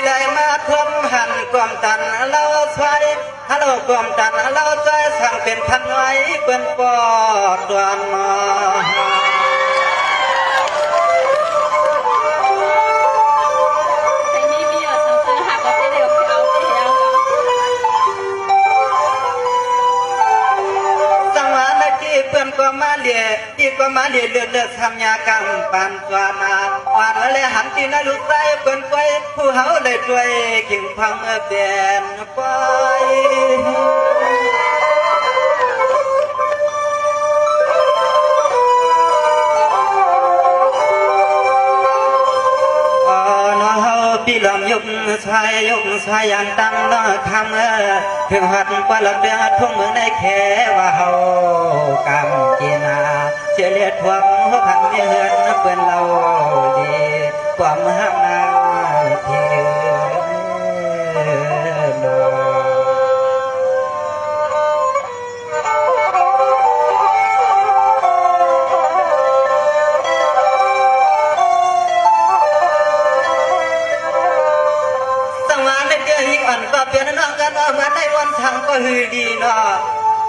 ได้มาทวมหันความตันเราช่วยฮัลโหลความตันเราช่วยสั่งเป็นพันไว้เป็นปอดดวนมาเพื่อนก็มาเลียที่ก็มาเลียเลือกทำยากรรมปานกว่านาอ่านเลยหันที่น่าลุกใจเพื่อนไปผู้เฮาเลยช่วยกิ่งพังเปลี่ยนไปพี่ลำยุกชายยันตั้งน้อคำถึงหัดปลดเดือดทุ่งเมืองในแค่ว่าเฮากำจีนาเชื่อเลียดทวงหัวพันเฮือนเพื่อนเราดีความห้ามนางเทียนก็เปลี่ยนน้องกันเหมือนในวันทางก็ฮือดีเนาะ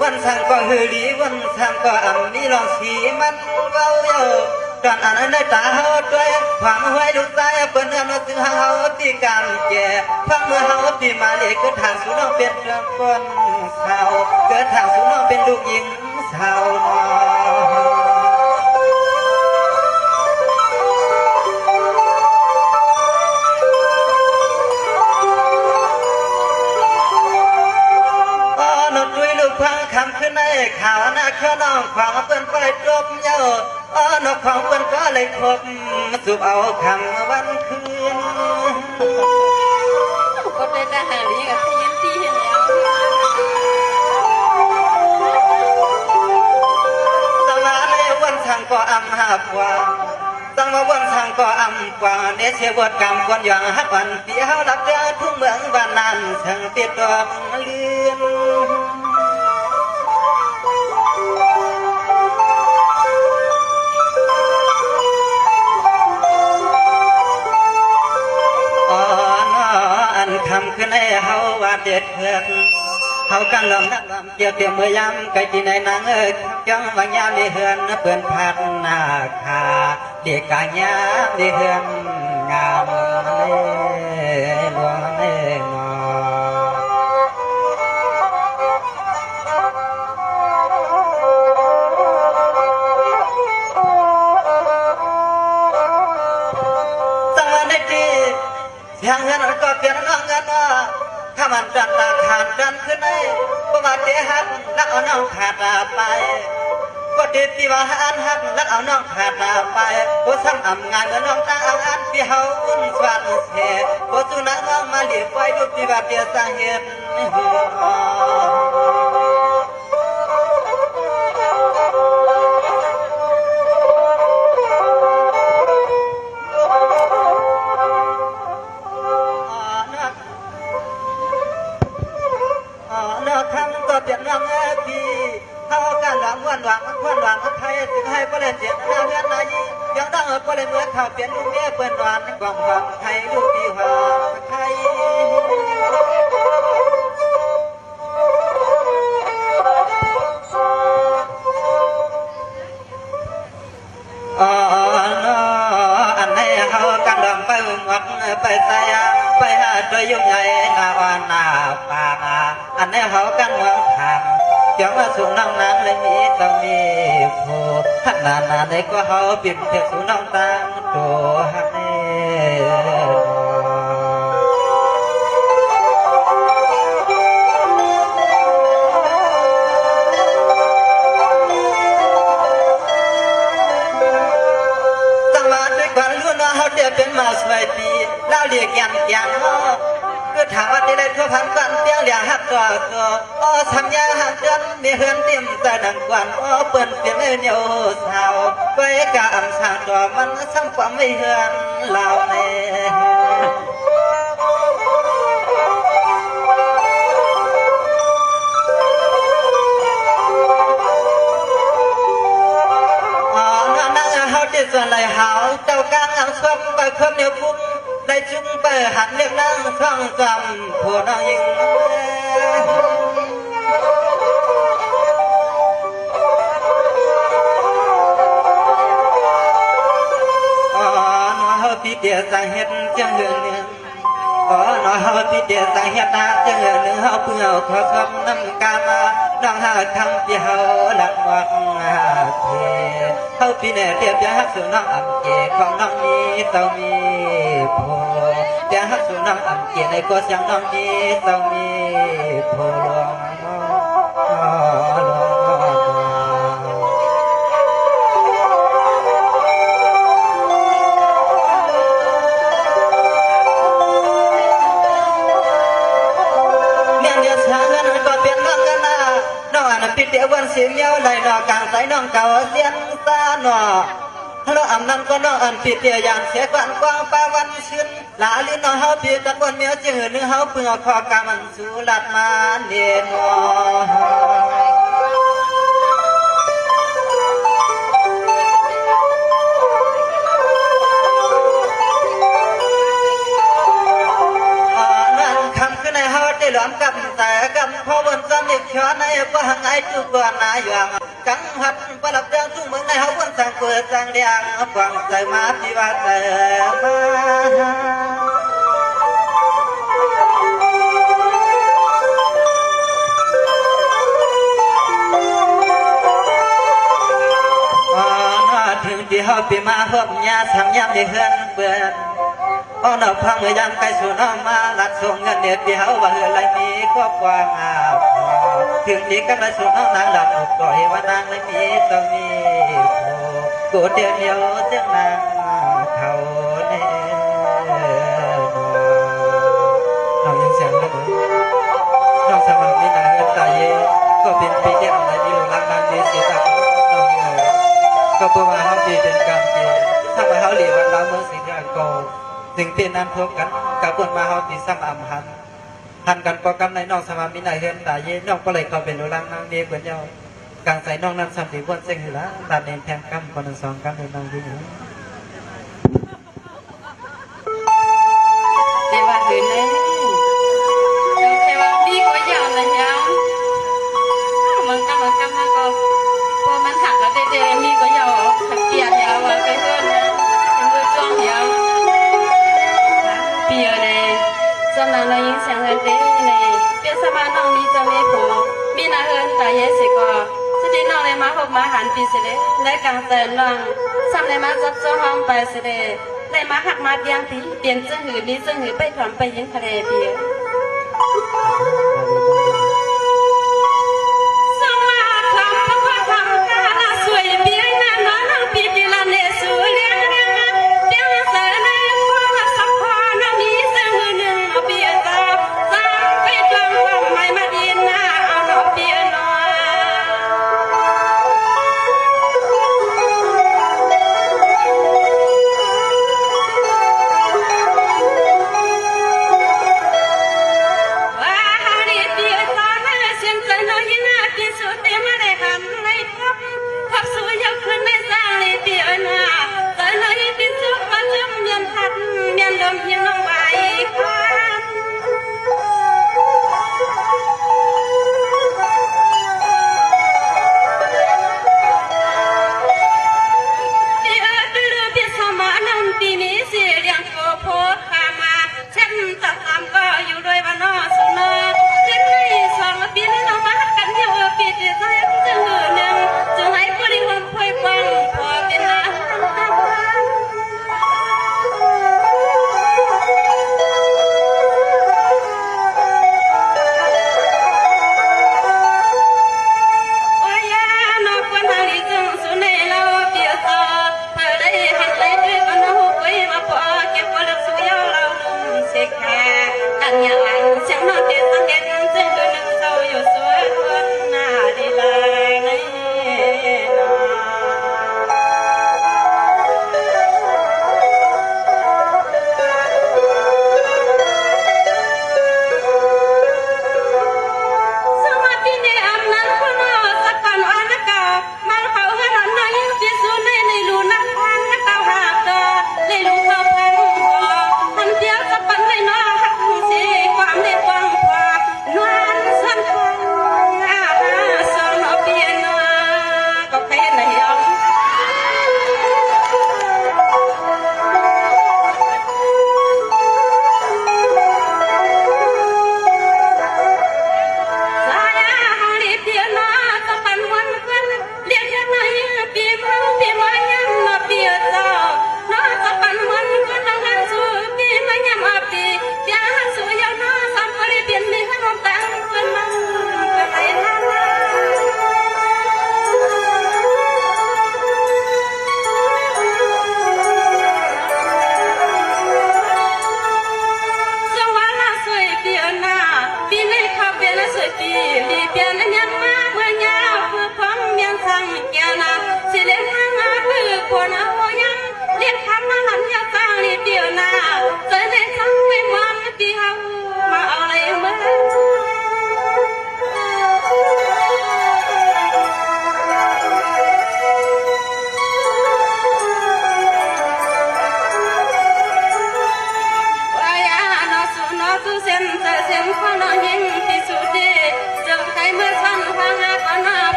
วันทางก็ฮือดีวันทางก็อ่ำนี่ลองสีมันเบาเยาตอนอันนั้นได้ตาเฮาด้วยความห้วยลูกใจเปิ้นอันว่าถึงเฮาตีการแก่พังเมื่อเฮาตีมาเด็กเกิดทางสู่น้องเป็นเรื่องคนสาวเกิดทางสู่น้องเป็นลูกหญิงสาวเนาะควางคำขึ้นในข่าวนะข้าน้องควางเปิ้นไปจบเย้านกของเปิ้นก็เลยคบสูบเอาคำวันคืนก็ได้แต่หาลีกับที่ยันตีเห็นแล้วตลาดในวันทางก็อ่ำหาบว่าตั้งว่าวันทางก็อ่ำกว่าเดชบทกรรมก่อนอย่างฮักวันที่เฮารักเจอทุ่งเมืองบ้านนั้นถึงติดตัวเลือนคำขึ้นให้เฮาว่าเด็ดเพื่อนเฮากังลำนักลำเกี่ยวเกี่ยวเมื่อยำไก่ที่ในนางจังบางยามในเฮือนเพื่อนพัดหน้าขาเด็กกายาในเฮือนงามเลยลวงเลยงอทางเงินก็เปลี่ยนน้องเงินว่าถ้ามันจันตาขาดกันขึ้นในก็มาเตะหักแล้วเอาน้องขาดไปก็เด็ดที่ว่าหันหักแล้วเอาน้องขาดไปก็ซ้ำอ่ำงานเมื่อน้องตาอันที่เฮาอุ่นสวรรค์เสียก็สุนัขน้องมาเลี้ยงไว้ดูที่ว่าเปียสาเหตุเปลี่ยนน้องพี่เฮาการหลังวันหลังไทยถึงให้บ่เล่นเจ็บหน้าเฮือนนายยังต้องบ่เล่นเมื่อเขาเปลี่ยนลูกเมียเปิ้นหวานกล่อมไทยลูกดีหวานไทยอันให้เฮากันดองไปหมดไปใส่ไปหาโดยยุ่งใหญ่งาวันหน้าปากอันนี้เขากันเมืองทางเกี่ยวกับสุนัขนางเลยมีต้องมีผู้หันนานๆก็เขาปิดเถื่อสุนัขต่างตัวให้ตั้งมาด้วยกันรู้นะเขาเดี๋ยวเป็นมาสวยปีแล้วเรียกยังก็ถามว่าได้ทั่วพันกันเพียงเดียวหักตัวสัญญาหักเดือนมีเฮือนเตรียมแต่ดังกวนเปิ่นเพียงเดียวสาวก็ไอ้กะอำสางตัวมันซ้ำความไม่เฮือนเราเองนั่งเฮาที่ส่วนไหลหาวเจ้ากลางเอาซ้ำไปเพิ่มเดียวพุ่งได้ จุ้งเปิดหันเรียกนั่งท่องจำผู้น้องยิงอ๋อน้อเฮาพี่เดียสังเฮ็ดจังเฮือนเนี่ยอ๋อน้อเฮาพี่เดียสังเฮ็ดนาจังเฮือนหนึ่งเฮาเพื่อขอคำนำกามาน้องหาคำที่เฮาหลักวักเทเฮาพี่เนี่ยเดียบจะฮักสู่น้องอำเกของน้องนี้ต้องมีพอจะฮักสู่น้องอำเกในก็เสียงน้องนี้ต้องมีพอหลวงหลวงปิดเดียววันเสียงเยาได้ดอกกลางใส่น้องเก่าเสียงซาหนอเราอำนั้นก็น้องอันปิดเดียวอย่างเสียกวันกว้างป้าวันชื่นลาลินน้องเฮาพี่ตะบนเมียวจืดนึงเฮาเปลือกคอกามันสู่ลัดมาเนียนหลอมกับแต่กับพอวันจันทร์อีกช้อนในว่าหางไอจุกวนนาอย่างกังหัดประดับเดือนทุ่งเมืองในเขาวันสังเกตสังเดียงฟังใจมาที่ว่าแต่มาถึงที่เขาปีมาพบญาสังยามที่เฮือนเบื่ออ๋อน้าพังเมื่อยามใกล้สู่น้องมาลัดส่งเงินเดือนที่เขาว่าเฮือไรมีก็กว้างอาถึงนี้ก็ได้สู่น้องนางหลับอุกปล่อยว่านางไรมีต้องมีกูเดียวเดียวเจ้านางเขาเน่น้องยังเสียงนะน้องสมัครมีนางเงินตายเย่ก็เป็นปีเดียวอะไรมีหลงรักนางดีเสียตักน้องเลยก็เพื่อมาเขาดีเป็นกรรมดีถ้ามาเขาเหลียบเราเมื่อสิ่งที่อันโกถึงเป็นนั้นพบกันกับคนมาเฮาที่ซ้ำอ่ำหันกันโปรแกรมในน้องสมามินายเฮือนตาเย่น้องก็เลยเข้าเป็นโรลังนางเดียกวนเยากลางใส่น้องนั้นสัมผัสวนเส้นหือละตัดเองแทงกำคนสองกำในน้องที่หนูเดี๋ยวว่าหืนเลยเดี๋ยวว่าดีกว่าอย่างไรยังมันก็มาก็พอมันหักแล้วเด็ดๆนี่ก็ยาวขัดเกียร์ยาวว่าไปเพื่อนนะเป็นมือจ้องยาวปีเลยจำนวนเรายิ่งเสียงเงินเต้เลยเปียสมาน้องมีจะไม่ผูมีนาเอินแต่เยสิก็สติน้องเลยมาพบมาหันปีเสด็จและกลางเตือนน้องซ้ำเลยมาจับจ้องห้องไปเสด็จเลยมาหักมาเดียงทีเปลี่ยนเจ้าหือนี้เจ้าหือไปถอนไปยิงทะเลเปียสมาคำพระพระกาลสวยเปียน้ำน้องปีดีลำเลสูเลี้ยงเปียเสด็จว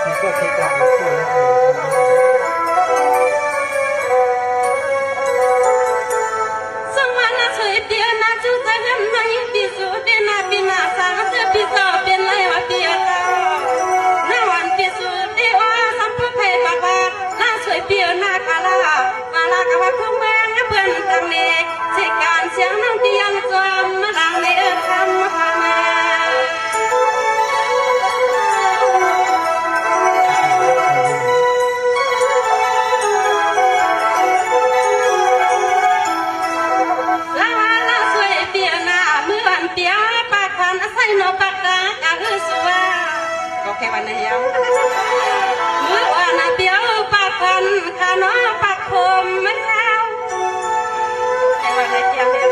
มีก็คิดกันสู้แล้ว สังมานาช่วยเปียนาจูใจเงินนายิปิสุเดนาปินาสังเสปิโซเป็นไรวะเปียตานาวันปิสุเดวาสัมภเพปะกานาช่วยเปียนากาลากะว่าทุ่งเมืองเพื่อนตังเนเสการเสียงน้องที่ยังจอมมาดังในคำพามาโนปักกากะคือสัวก็แค่วันนี้ยังเมื่อวานเปียวปักพันขานอปักผมไม่เท้าแค่วันนี้เพียงเดียว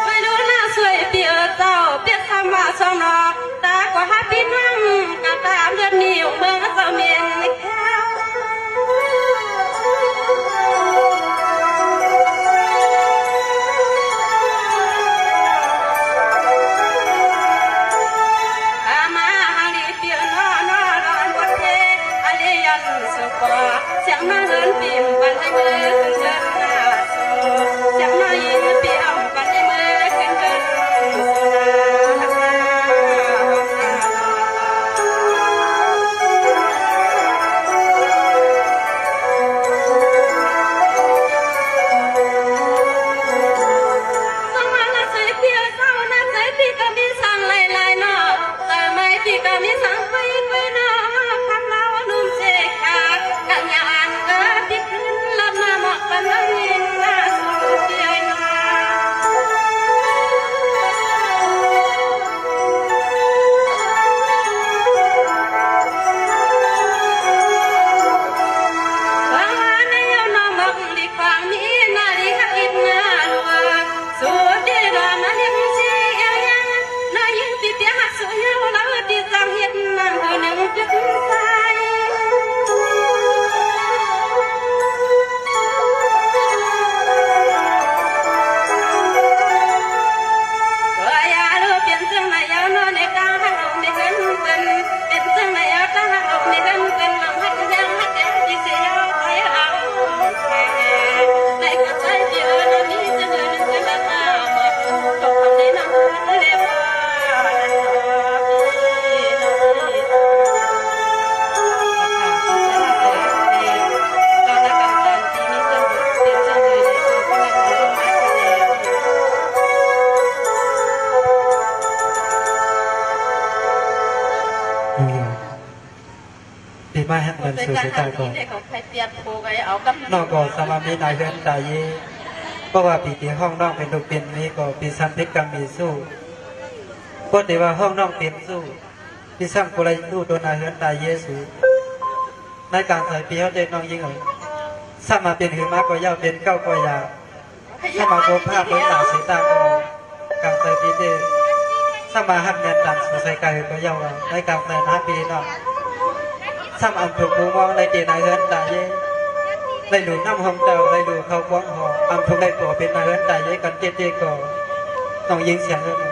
ไปดูหน้าสวยเปียวเจ้าเปียทำมาสมนอตากว่าฮับพี่นั่งกะตามเดือนนิ้วเมืองเจ้าเมียนในแก้วเสียงมาเฮินปิ่มปันให้มือขึ้นเดินหน้าโซเสียงมายินปิ่มปันให้มือขึ้นเดินโซสังมานาใส่เปียเศร้านาใส่ปีก็มีสั่งไล่เนาะแต่ไม่ปีก็มีสั่งไปเนาะพันเรานุ่มเจขากันยานเออที่ขึ้นลำน้ำหมอกกันนั่งยิงหน้าสู่เปียนาปีมาให้เงินสู่สายตาก่อนนอกก็สมามีนายเฮือนตายเพราะว่าปีที่ห้องน้องเป็นลูกเป็นนี้ก็ปีซ้ำเพชรกรรมมีสู้ก็แต่ว่าห้องน้องเป็นสู้ปีซ้ำกุไรสู้ตัวนายเฮือนตายเยสูในการใส่ปีเขาเด็กน้องยิงเอาซ้ำมาเป็นหือมากกว่าเย้าเป็นเก้ากว่ายาถ้ามาโกภาพเปิดตาสายตาก็การใส่ปีเดซ้ำมาหักเงินดันสู่ใส่ไก่ก็เย้าในการใส่5 ปีเนาะซ้ำอันถูกมูมองในเจนายเฮือนตายเย่ได้ดูน้ำหอมเจ้าได้ดูเขากว้างหออันถูกได้ตัวเป็นนายเฮือนตายเย่กันเจ๊ก่อต้องยิงเสียงเลย